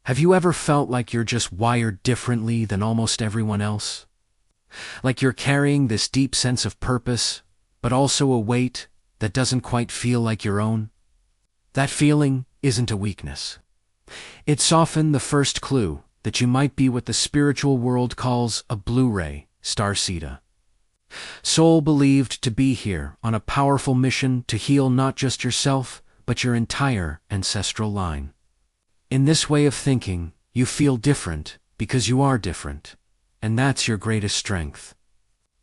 Have you ever felt like you're just wired differently than almost everyone else? Like you're carrying this deep sense of purpose, but also a weight that doesn't quite feel like your own? That feeling isn't a weakness. It's often the first clue that you might be what the spiritual world calls a Blue Ray Starseed. Soul believed to be here on a powerful mission to heal not just yourself, but your entire ancestral line. In this way of thinking, you feel different because you are different, and that's your greatest strength.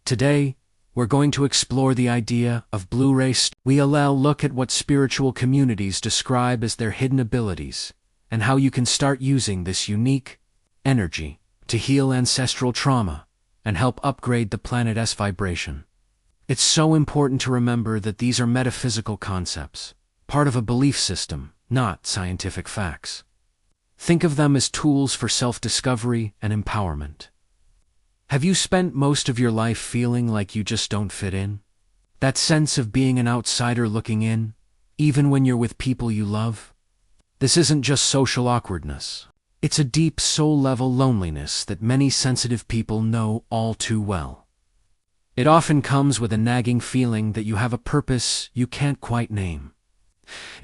Today, we're going to explore the idea of Blue Ray. We'll look at what spiritual communities describe as their hidden abilities, and how you can start using this unique energy to heal ancestral trauma and help upgrade the planet's vibration. It's so important to remember that these are metaphysical concepts, part of a belief system, not scientific facts. Think of them as tools for self-discovery and empowerment. Have you spent most of your life feeling like you just don't fit in? That sense of being an outsider looking in, even when you're with people you love? This isn't just social awkwardness. It's a deep soul-level loneliness that many sensitive people know all too well. It often comes with a nagging feeling that you have a purpose you can't quite name.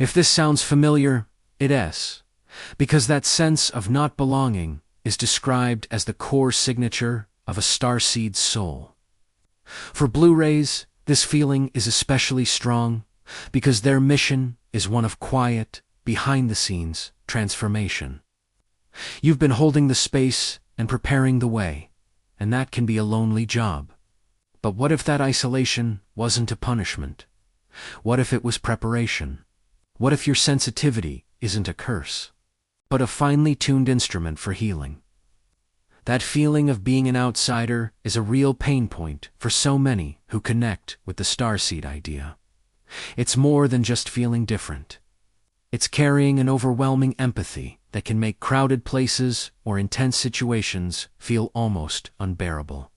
If this sounds familiar, it is, because that sense of not belonging is described as the core signature of a starseed's soul. For Blue Rays, this feeling is especially strong because their mission is one of quiet, behind-the-scenes transformation. You've been holding the space and preparing the way, and that can be a lonely job. But what if that isolation wasn't a punishment? What if it was preparation? What if your sensitivity isn't a curse, but a finely tuned instrument for healing? That feeling of being an outsider is a real pain point for so many who connect with the Starseed idea. It's more than just feeling different. It's carrying an overwhelming empathy that can make crowded places or intense situations feel almost unbearable.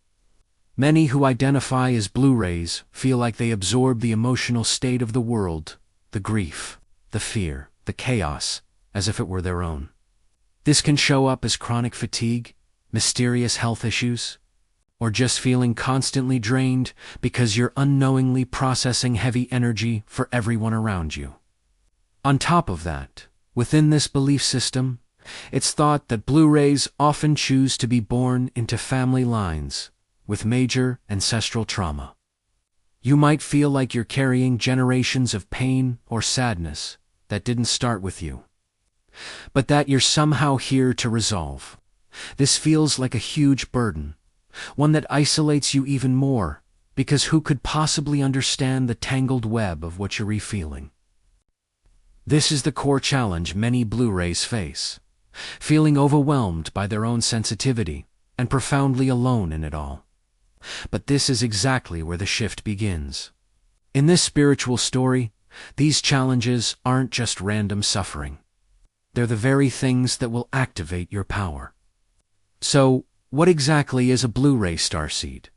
Many who identify as Blue Rays feel like they absorb the emotional state of the world, the grief, the fear, the chaos, as if it were their own. This can show up as chronic fatigue, mysterious health issues, or just feeling constantly drained because you're unknowingly processing heavy energy for everyone around you. On top of that, within this belief system, it's thought that Blue Rays often choose to be born into family lines with major ancestral trauma. You might feel like you're carrying generations of pain or sadness that didn't start with you, but that you're somehow here to resolve. This feels like a huge burden, one that isolates you even more, because who could possibly understand the tangled web of what you're feeling? This is the core challenge many Blue Rays face, feeling overwhelmed by their own sensitivity and profoundly alone in it all. But this is exactly where the shift begins. In this spiritual story, these challenges aren't just random suffering. They're the very things that will activate your power. So, what exactly is a Blue Ray starseed?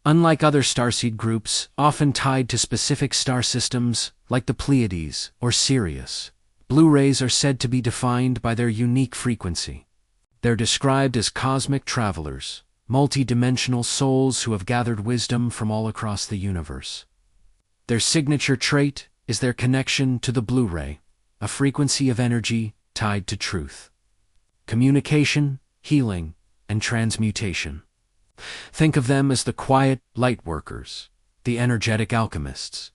Unlike other starseed groups, often tied to specific star systems like the Pleiades or Sirius, Blue Rays are said to be defined by their unique frequency. They're described as cosmic travelers, multi-dimensional souls who have gathered wisdom from all across the universe. Their signature trait is their connection to the Blue Ray, a frequency of energy tied to truth, communication, healing, and transmutation. Think of them as the quiet light workers, the energetic alchemists.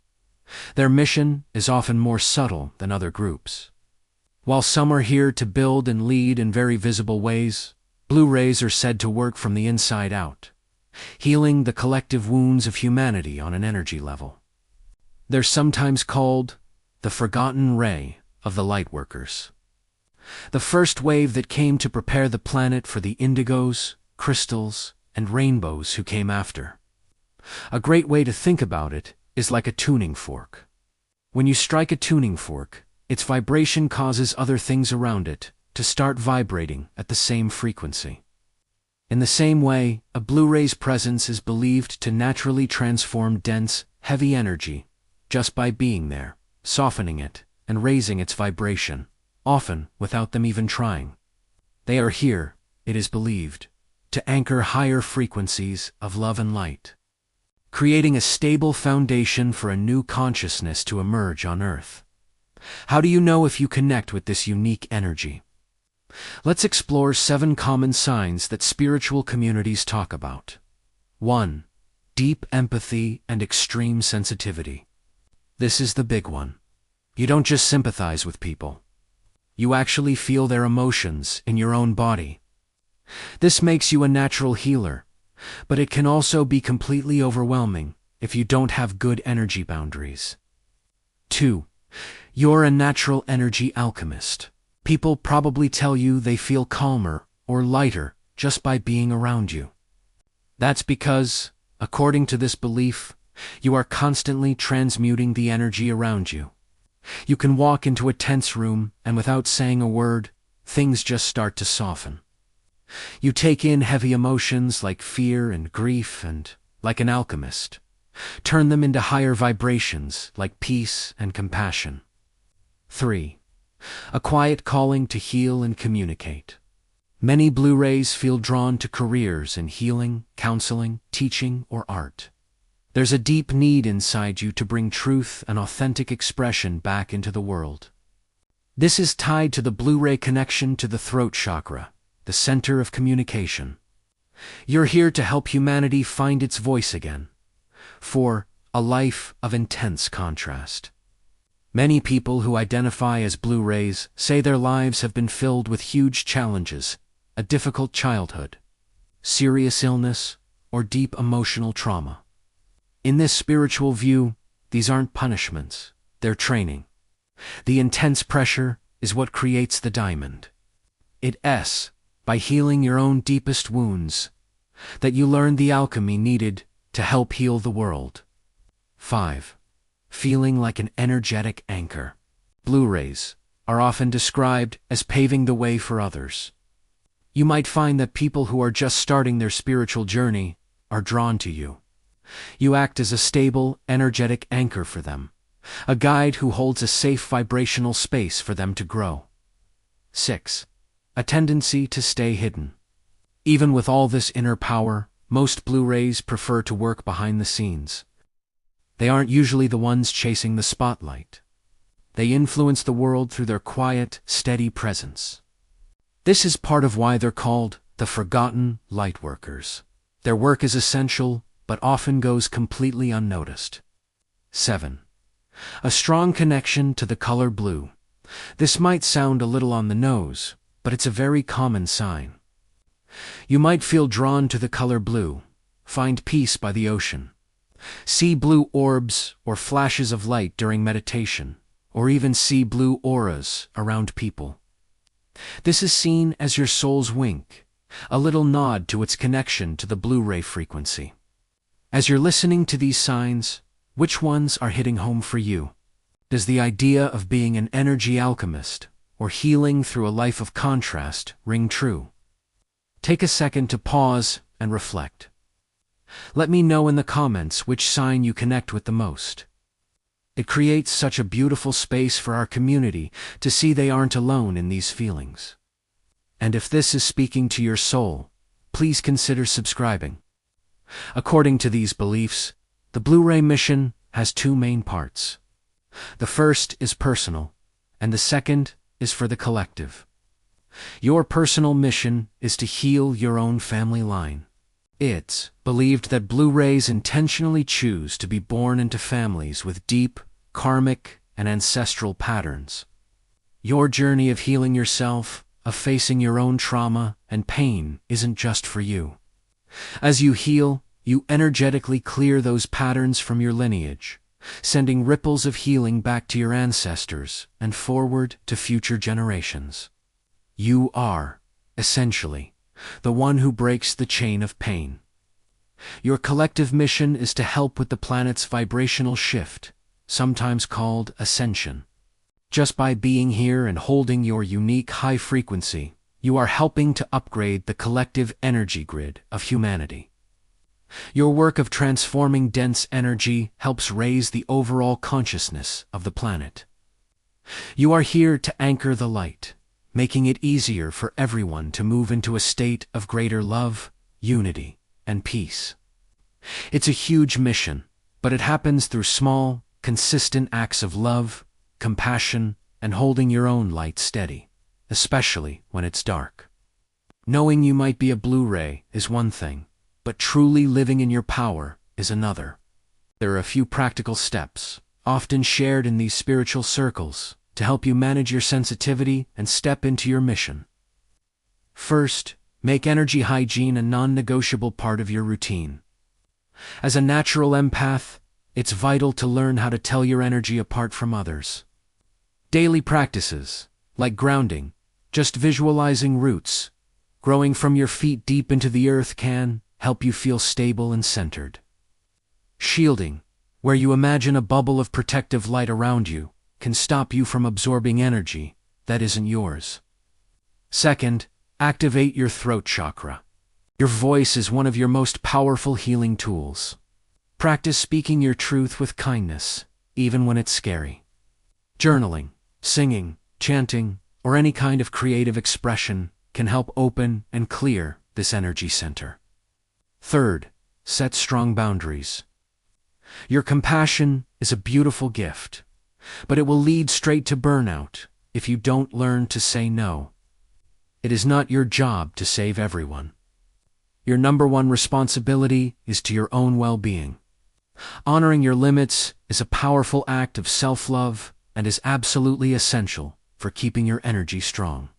Their mission is often more subtle than other groups. While some are here to build and lead in very visible ways, Blue Rays are said to work from the inside out, healing the collective wounds of humanity on an energy level. They're sometimes called the forgotten ray of the lightworkers. The first wave that came to prepare the planet for the indigos, crystals, and rainbows who came after. A great way to think about it is like a tuning fork. When you strike a tuning fork, its vibration causes other things around it to start vibrating at the same frequency. In the same way, a Blue Ray's presence is believed to naturally transform dense, heavy energy just by being there, softening it, and raising its vibration, often without them even trying. They are here, it is believed, to anchor higher frequencies of love and light, creating a stable foundation for a new consciousness to emerge on Earth. How do you know if you connect with this unique energy? Let's explore 7 common signs that spiritual communities talk about. 1. Deep empathy and extreme sensitivity. This is the big one. You don't just sympathize with people. You actually feel their emotions in your own body. This makes you a natural healer, but it can also be completely overwhelming if you don't have good energy boundaries. 2. You're a natural energy alchemist. People probably tell you they feel calmer or lighter just by being around you. That's because, according to this belief, you are constantly transmuting the energy around you. You can walk into a tense room and without saying a word, things just start to soften. You take in heavy emotions like fear and grief and, like an alchemist, turn them into higher vibrations like peace and compassion. 3. A quiet calling to heal and communicate. Many Blue Rays feel drawn to careers in healing, counseling, teaching, or art. There's a deep need inside you to bring truth and authentic expression back into the world. This is tied to the Blue Ray connection to the throat chakra, the center of communication. You're here to help humanity find its voice again, for a life of intense contrast. Many people who identify as Blue Rays say their lives have been filled with huge challenges, a difficult childhood, serious illness, or deep emotional trauma. In this spiritual view, these aren't punishments, they're training. The intense pressure is what creates the diamond. It's by healing your own deepest wounds that you learn the alchemy needed to help heal the world. 5. Feeling like an energetic anchor. Blue Rays are often described as paving the way for others. You might find that people who are just starting their spiritual journey are drawn to you. You act as a stable, energetic anchor for them, a guide who holds a safe vibrational space for them to grow. 6. A tendency to stay hidden. Even with all this inner power, most Blue Rays prefer to work behind the scenes. They aren't usually the ones chasing the spotlight. They influence the world through their quiet, steady presence. This is part of why they're called the forgotten lightworkers. Their work is essential, but often goes completely unnoticed. 7. A strong connection to the color blue. This might sound a little on the nose, but it's a very common sign. You might feel drawn to the color blue, find peace by the ocean, see blue orbs or flashes of light during meditation, or even see blue auras around people. This is seen as your soul's wink, a little nod to its connection to the Blue Ray frequency. As you're listening to these signs, which ones are hitting home for you? Does the idea of being an energy alchemist or healing through a life of contrast ring true? Take a second to pause and reflect. Let me know in the comments which sign you connect with the most. It creates such a beautiful space for our community to see they aren't alone in these feelings. And if this is speaking to your soul, please consider subscribing. According to these beliefs, the Blue Ray mission has 2 main parts. The first is personal, and the second is for the collective. Your personal mission is to heal your own family line. It's believed that Blue Rays intentionally choose to be born into families with deep, karmic, and ancestral patterns. Your journey of healing yourself, of facing your own trauma and pain, isn't just for you. As you heal, you energetically clear those patterns from your lineage, sending ripples of healing back to your ancestors and forward to future generations. You are, essentially, the one who breaks the chain of pain. Your collective mission is to help with the planet's vibrational shift, sometimes called ascension. Just by being here and holding your unique high frequency, you are helping to upgrade the collective energy grid of humanity. Your work of transforming dense energy helps raise the overall consciousness of the planet. You are here to anchor the light, making it easier for everyone to move into a state of greater love, unity, and peace. It's a huge mission, but it happens through small, consistent acts of love, compassion, and holding your own light steady, especially when it's dark. Knowing you might be a Blue Ray is one thing, but truly living in your power is another. There are a few practical steps, often shared in these spiritual circles, to help you manage your sensitivity and step into your mission. First, make energy hygiene a non-negotiable part of your routine. As a natural empath, it's vital to learn how to tell your energy apart from others. Daily practices, like grounding, just visualizing roots, growing from your feet deep into the earth can help you feel stable and centered. Shielding, where you imagine a bubble of protective light around you, can stop you from absorbing energy that isn't yours. Second, activate your throat chakra. Your voice is one of your most powerful healing tools. Practice speaking your truth with kindness, even when it's scary. Journaling, singing, chanting, or any kind of creative expression can help open and clear this energy center. Third, set strong boundaries. Your compassion is a beautiful gift, but it will lead straight to burnout if you don't learn to say no. It is not your job to save everyone. Your number one responsibility is to your own well-being. Honoring your limits is a powerful act of self-love and is absolutely essential for keeping your energy strong.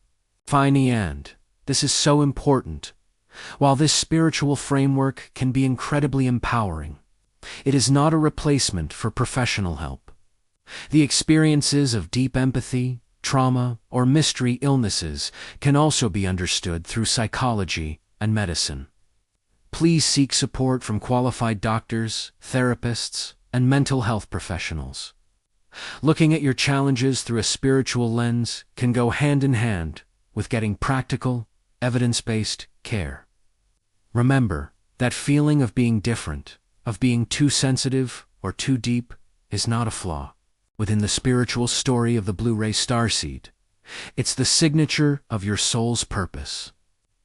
Finally, and this is so important, while this spiritual framework can be incredibly empowering, it is not a replacement for professional help. The experiences of deep empathy, trauma, or mystery illnesses can also be understood through psychology and medicine. Please seek support from qualified doctors, therapists, and mental health professionals. Looking at your challenges through a spiritual lens can go hand in hand with getting practical, evidence-based care. Remember, that feeling of being different, of being too sensitive or too deep, is not a flaw. Within the spiritual story of the Blue Ray Starseed, it's the signature of your soul's purpose.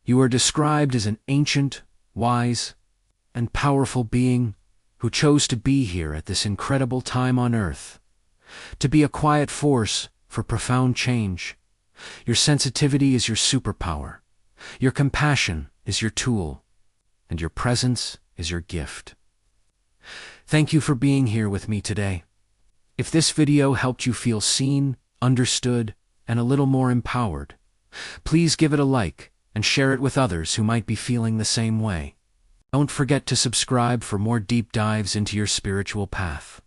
You are described as an ancient, wise, and powerful being who chose to be here at this incredible time on Earth, to be a quiet force for profound change. Your sensitivity is your superpower, your compassion is your tool, and your presence is your gift. Thank you for being here with me today. If this video helped you feel seen, understood, and a little more empowered, please give it a like and share it with others who might be feeling the same way. Don't forget to subscribe for more deep dives into your spiritual path.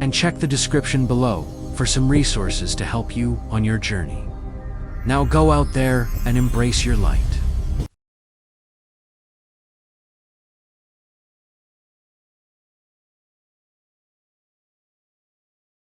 And check the description below for some resources to help you on your journey. Now go out there and embrace your light.